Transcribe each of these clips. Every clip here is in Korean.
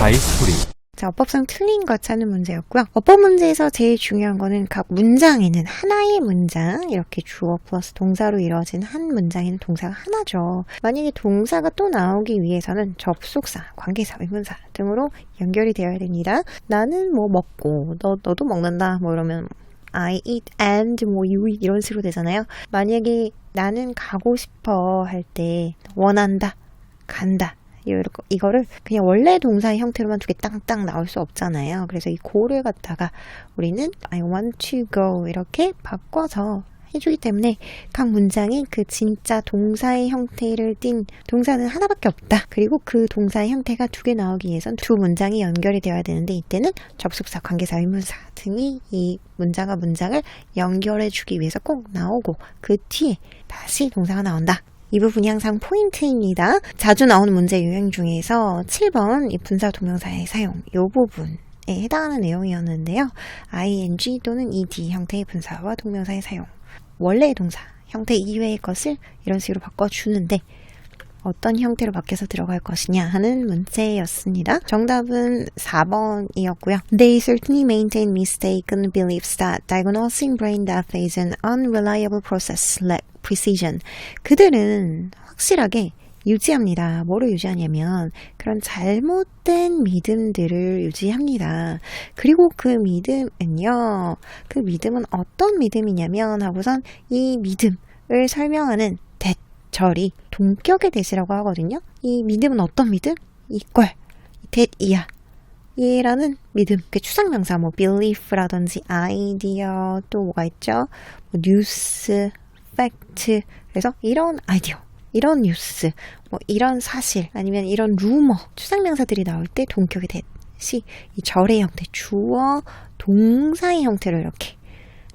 자의풀이. 자, 어법상 틀린 거 찾는 문제였고요. 어법 문제에서 제일 중요한 거는 각 문장에는 하나의 문장, 이렇게 주어 플러스 동사로 이루어진 한 문장에는 동사가 하나죠. 만약에 동사가 또 나오기 위해서는 접속사, 관계사, 의문사 등으로 연결이 되어야 됩니다. 나는 뭐 먹고, 너도 먹는다, 뭐 이러면 I eat and 뭐 you eat 이런 식으로 되잖아요. 만약에 나는 가고 싶어 할 때 원한다, 간다. 이거를 그냥 원래 동사의 형태로만 두 개 땅땅 나올 수 없잖아요. 그래서 이 go를 갖다가 우리는 I want to go 이렇게 바꿔서 해주기 때문에 각 문장에 그 진짜 동사의 형태를 띈 동사는 하나밖에 없다. 그리고 그 동사의 형태가 두 개 나오기 위해선 두 문장이 연결이 되어야 되는데 이때는 접속사, 관계사, 의문사 등이 이 문장과 문장을 연결해주기 위해서 꼭 나오고 그 뒤에 다시 동사가 나온다. 이 부분이 항상 포인트입니다. 자주 나오는 문제 유형 중에서 7번 이 분사 동명사의 사용 이 부분에 해당하는 내용이었는데요. ing 또는 ed 형태의 분사와 동명사의 사용 원래의 동사 형태 이외의 것을 이런 식으로 바꿔주는데 어떤 형태로 바뀌어서 들어갈 것이냐 하는 문제였습니다. 정답은 4번이었고요. They certainly maintain mistaken beliefs that diagnosing brain death is an unreliable process like precision. 그들은 확실하게 유지합니다. 뭐를 유지하냐면 그런 잘못된 믿음들을 유지합니다. 그리고 그 믿음은요. 그 믿음은 어떤 믿음이냐면 하고선 이 믿음을 설명하는 절이 동격의 대시라고 하거든요. 이 믿음은 어떤 믿음? 이걸 대이야 얘라는 믿음. 그 추상명사 뭐 belief라든지 idea 또 뭐가 있죠? 뭐 news, fact. 그래서 이런 아이디어, 이런 뉴스, 뭐 이런 사실 아니면 이런 루머 추상명사들이 나올 때 동격의 대시 이 절의 형태 주어 동사의 형태로 이렇게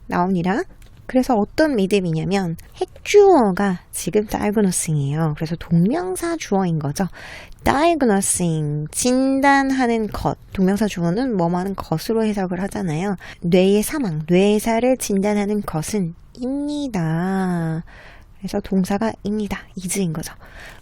나옵니다. 그래서 어떤 믿음이냐면 핵주어가 지금 diagnosing이에요. 그래서 동명사 주어인 거죠. diagnosing, 진단하는 것. 동명사 주어는 뭐하는 것으로 해석을 하잖아요. 뇌의 사망, 뇌사를 진단하는 것은 입니다. 그래서 동사가 입니다. is인 거죠.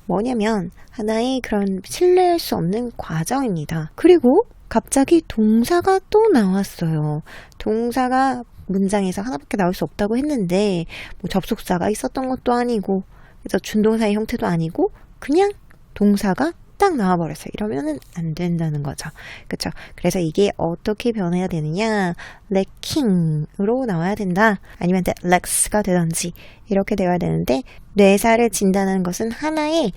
뭐냐면 하나의 그런 신뢰할 수 없는 과정입니다. 그리고 갑자기 동사가 또 나왔어요. 동사가 문장에서 하나밖에 나올 수 없다고 했는데 뭐 접속사가 있었던 것도 아니고 그래서 준동사의 형태도 아니고 그냥 동사가 딱 나와버렸어요. 이러면은 안 된다는 거죠. 그렇죠? 그래서 이게 어떻게 변해야 되느냐 lacking으로 나와야 된다. 아니면 lex가 되든지 이렇게 되어야 되는데 뇌사를 진단하는 것은 하나의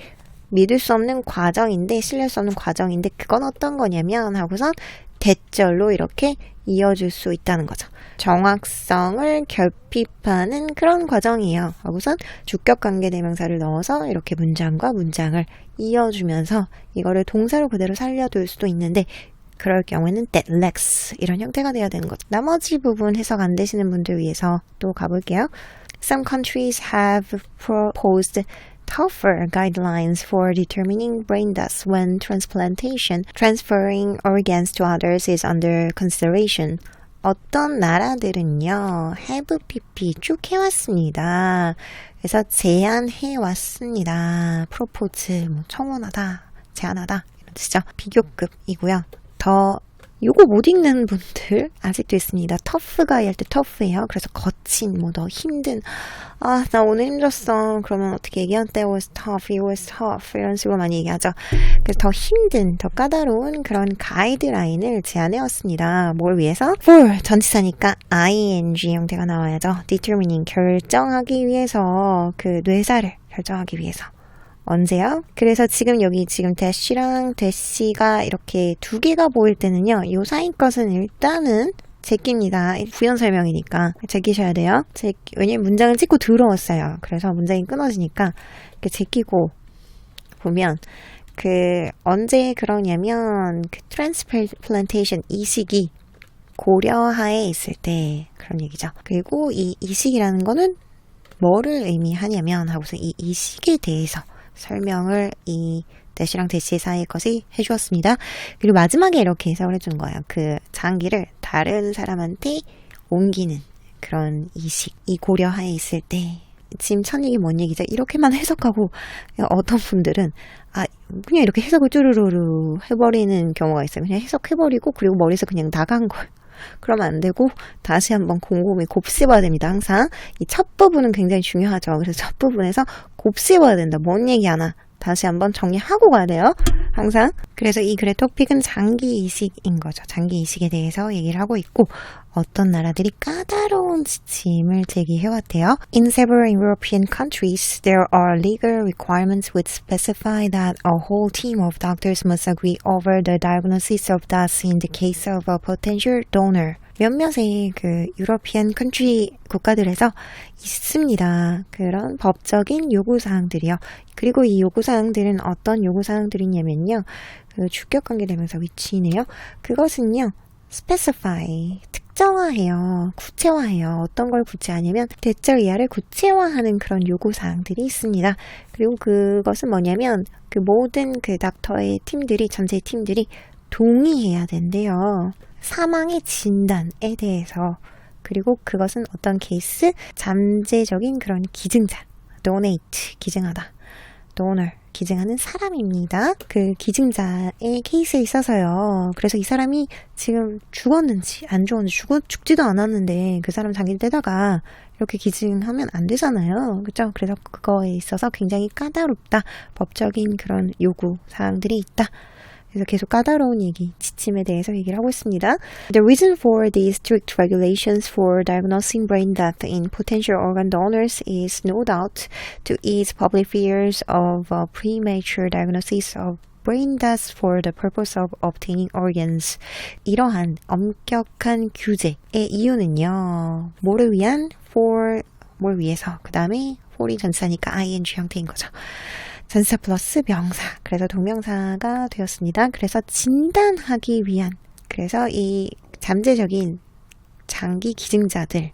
믿을 수 없는 과정인데 신뢰할 수 없는 과정인데 그건 어떤 거냐면 하고선 대절로 이렇게 이어줄 수 있다는 거죠. 정확성을 결핍하는 그런 과정이에요. 하고선 주격관계대명사를 넣어서 이렇게 문장과 문장을 이어주면서 이거를 동사로 그대로 살려둘 수도 있는데 그럴 경우에는 that lacks 이런 형태가 돼야 되는 거죠. 나머지 부분 해석 안 되시는 분들 위해서 또 가볼게요. Some countries have proposed tougher guidelines for determining brain death when transplantation, transferring organs to others is under consideration. 어떤 나라들은요, have pp 쭉 해왔습니다. 그래서 제안해왔습니다. propose, 뭐 청원하다, 제안하다 이런 뜻이죠. 비교급이고요. 더 요거 못 읽는 분들 아직도 있습니다. 터프가 할 때 터프예요. 그래서 거친, 뭐 더 힘든. 아, 나 오늘 힘들었어. 그러면 어떻게 얘기할 때 was tough, it was tough 이런 식으로 많이 얘기하죠. 그래서 더 힘든, 더 까다로운 그런 가이드라인을 제안해왔습니다. 뭘 위해서? for 전치사니까 ing 형태가 나와야죠. determining 결정하기 위해서 그 뇌사를 결정하기 위해서. 언제요? 그래서 지금 여기 지금 대시랑 대시가 이렇게 두 개가 보일 때는요. 요 사이 것은 일단은 제끼입니다. 부연 설명이니까 제끼셔야 돼요. 왜냐면 문장을 찍고 들어왔어요. 그래서 문장이 끊어지니까 이렇게 제끼고 보면 그 언제 그러냐면 그 트랜스플란테이션 이식이 고려하에 있을 때 그런 얘기죠. 그리고 이 이식이라는 거는 뭐를 의미하냐면 하고서 이 이식에 대해서 설명을 이 대시랑 대시 사이의 것이 해주었습니다. 그리고 마지막에 이렇게 해석을 해준 거예요. 그 장기를 다른 사람한테 옮기는 그런 이식, 이 고려하에 있을 때 지금 첫 얘기 뭔 얘기죠? 이렇게만 해석하고 어떤 분들은 아 그냥 이렇게 해석을 쭈루루루 해버리는 경우가 있어요. 그냥 해석해버리고 그리고 머리에서 그냥 나간 거예요. 그러면 안 되고 다시 한번 곰곰이 곱씹어야 됩니다. 항상 이 첫 부분은 굉장히 중요하죠. 그래서 첫 부분에서 곱씹어야 된다. 뭔 얘기 하나 다시 한번 정리하고 가야 돼요. 항상. 그래서 이 글의 토픽은 장기 이식인 거죠. 장기 이식에 대해서 얘기를 하고 있고 어떤 나라들이 까다로운 지침을 제기해왔대요. In several European countries, there are legal requirements which specify that a whole team of doctors must agree over the diagnosis of death in the case of a potential donor. 몇몇의 그 유러피안 컨트리 국가들에서 있습니다. 그런 법적인 요구사항들이요. 그리고 이 요구사항들은 어떤 요구사항들이냐면요. 그 주격관계 대명사 위치네요. 그것은요. specify, 특정화해요. 구체화해요. 어떤 걸 구체화하냐면 대절 이하를 구체화하는 그런 요구사항들이 있습니다. 그리고 그것은 뭐냐면 그 모든 그 닥터의 팀들이, 전체 팀들이 동의해야 된대요. 사망의 진단에 대해서. 그리고 그것은 어떤 케이스, 잠재적인 그런 기증자, donate, 기증하다, donor, 기증하는 사람입니다. 그 기증자의 케이스에 있어서요. 그래서 이 사람이 지금 죽었는지 안 죽었는지 죽지도 않았는데 그 사람 자기를 떼다가 이렇게 기증하면 안 되잖아요. 그렇죠? 그래서 그거에 있어서 굉장히 까다롭다. 법적인 그런 요구 사항들이 있다. 그래서 계속 까다로운 얘기, 지침에 대해서 얘기를 하고 있습니다. The reason for these strict regulations for diagnosing brain death in potential organ donors is no doubt to ease public fears of premature diagnosis of brain death for the purpose of obtaining organs. 이러한 엄격한 규제의 이유는요. 뭐를 위한? for, 뭘 위해서. 그 다음에 for이 전치사니까 ing 형태인 거죠. 전치사 플러스 명사. 그래서 동명사가 되었습니다. 그래서 진단하기 위한. 그래서 이 잠재적인 장기 기증자들에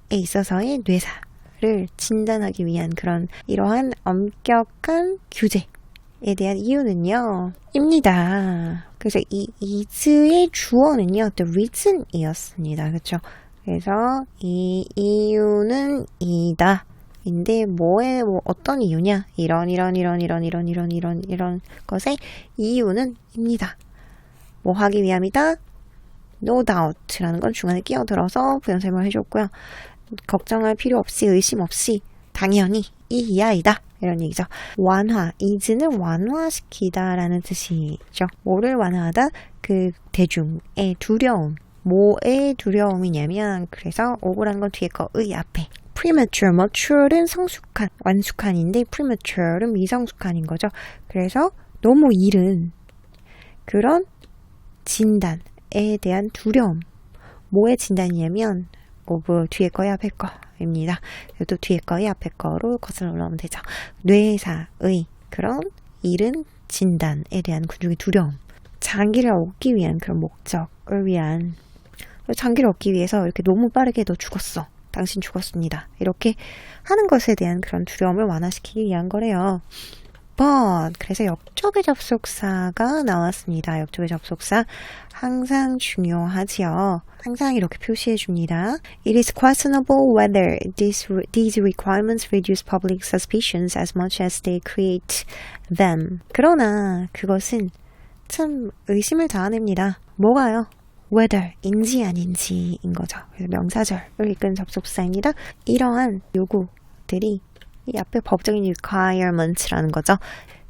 있어서의 뇌사를 진단하기 위한 그런 이러한 엄격한 규제에 대한 이유는요. 입니다. 그래서 이 is의 주어는요. the reason이었습니다. 그렇죠? 그래서 이 이유는 이다. 인데 뭐에 어떤 이유냐? 이런 것의 이유는 입니다. 뭐 하기 위함이다? No doubt라는 건 중간에 끼어들어서 부연 설명을 해줬고요. 걱정할 필요 없이 의심 없이 당연히 이 이하이다. 이런 얘기죠. 완화, is는 완화시키다라는 뜻이죠. 뭐를 완화하다? 그 대중의 두려움. 뭐의 두려움이냐면 그래서 오고라는 건 뒤에 거 의 앞에 premature, mature는 성숙한, 완숙한인데 premature는 미성숙한인 거죠. 그래서 너무 이른 그런 진단에 대한 두려움. 뭐의 진단이냐면 of 뒤에 거의 앞에 거입니다. 또 뒤에 거의 앞에 거로 거슬러 올라오면 되죠. 뇌사의 그런 이른 진단에 대한 군중의 두려움. 장기를 얻기 위한 그런 목적을 위한 장기를 얻기 위해서 이렇게 너무 빠르게 너 죽었어. 당신 죽었습니다. 이렇게 하는 것에 대한 그런 두려움을 완화시키기 위한 거래요. but 그래서 역접의 접속사가 나왔습니다. 역접의 접속사 항상 중요하지요. 항상 이렇게 표시해 줍니다. It is questionable whether these requirements reduce public suspicions as much as they create them. 그러나 그것은 참 의심을 자아냅니다. 뭐가요? whether인지 아닌지인 거죠. 그래서 명사절을 이끈 접속사입니다. 이러한 요구들이 이 앞에 법적인 requirements라는 거죠.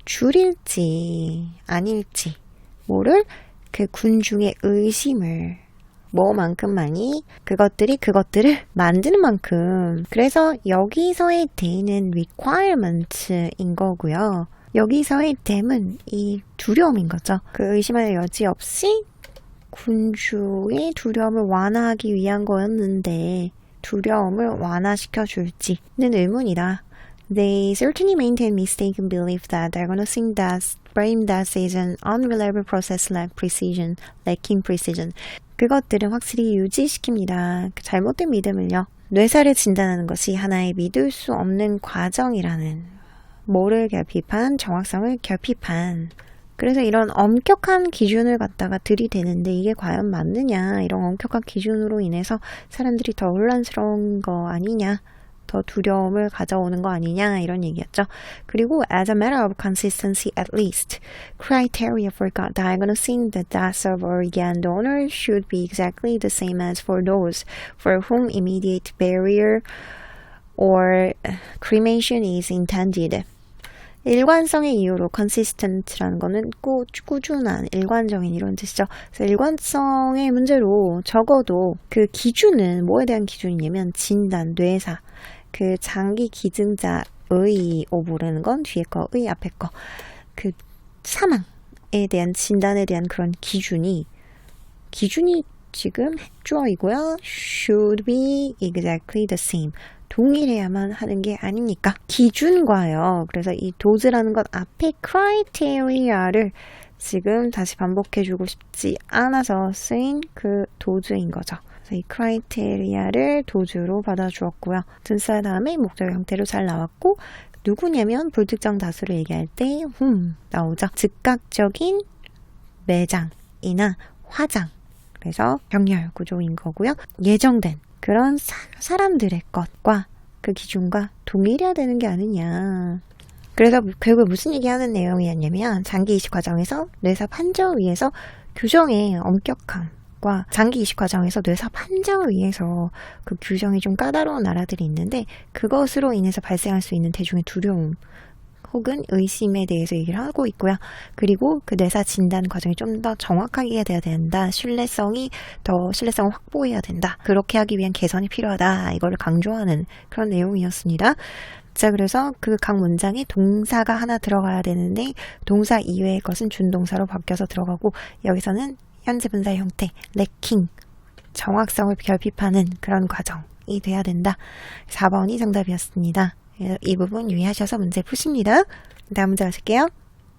줄일지 아닐지 뭐를 그 군중의 의심을 뭐만큼만이 그것들을 만드는 만큼 그래서 여기서의 they는 requirements인 거고요. 여기서의 them은 이 두려움인 거죠. 그 의심할 여지 없이 군주의 두려움을 완화하기 위한 거였는데 두려움을 완화시켜 줄지는 의문이다. They certainly maintain mistaken belief that diagnosing brain death is an unreliable process lacking precision. 그것들은 확실히 유지시킵니다. 그 잘못된 믿음을요. 뇌사를 진단하는 것이 하나의 믿을 수 없는 과정이라는 뭐를 결핍한, 정확성을 결핍한 그래서 이런 엄격한 기준을 갖다가 들이대는데 이게 과연 맞느냐 이런 엄격한 기준으로 인해서 사람들이 더 혼란스러운 거 아니냐 더 두려움을 가져오는 거 아니냐 이런 얘기였죠. 그리고 as a matter of consistency at least, criteria for diagnosing the death of organ donors should be exactly the same as for those for whom immediate burial or cremation is intended. 일관성의 이유로 consistent라는 거는 꾸준한, 일관적인 이런 뜻이죠. 그래서 일관성의 문제로 적어도 그 기준은 뭐에 대한 기준이냐면 진단, 뇌사, 그 장기 기증자의 오보라는 건 뒤에 거, 의 앞에 거, 그 사망에 대한 진단에 대한 그런 기준이 지금 주어이고요. should be exactly the same. 동일해야만 하는 게 아닙니까? 기준과요. 그래서 이 does라는 것 앞에 criteria를 지금 다시 반복해주고 싶지 않아서 쓰인 그 does인 거죠. 그래서 이 criteria를 does로 받아주었고요. 전사 다음에 목적 형태로 잘 나왔고 누구냐면 불특정 다수를 얘기할 때 나오죠. 즉각적인 매장이나 화장. 그래서 병렬 구조인 거고요. 예정된 그런 사람들의 것과 그 기준과 동일해야 되는 게 아니냐. 그래서 결국 무슨 얘기하는 내용이었냐면 장기 이식 과정에서 뇌사 판정을 위해서 규정의 엄격함과 장기 이식 과정에서 뇌사 판정을 위해서 그 규정이 좀 까다로운 나라들이 있는데 그것으로 인해서 발생할 수 있는 대중의 두려움 혹은 의심에 대해서 얘기를 하고 있고요. 그리고 그 뇌사 진단 과정이 좀 더 정확하게 돼야 된다. 신뢰성을 확보해야 된다. 그렇게 하기 위한 개선이 필요하다. 이걸 강조하는 그런 내용이었습니다. 자, 그래서 그 각 문장에 동사가 하나 들어가야 되는데 동사 이외의 것은 준동사로 바뀌어서 들어가고 여기서는 현재 분사의 형태, lacking, 정확성을 결핍하는 그런 과정이 돼야 된다. 4번이 정답이었습니다. 이 부분 유의하셔서 문제 푸십니다. 다음 문제 가실게요.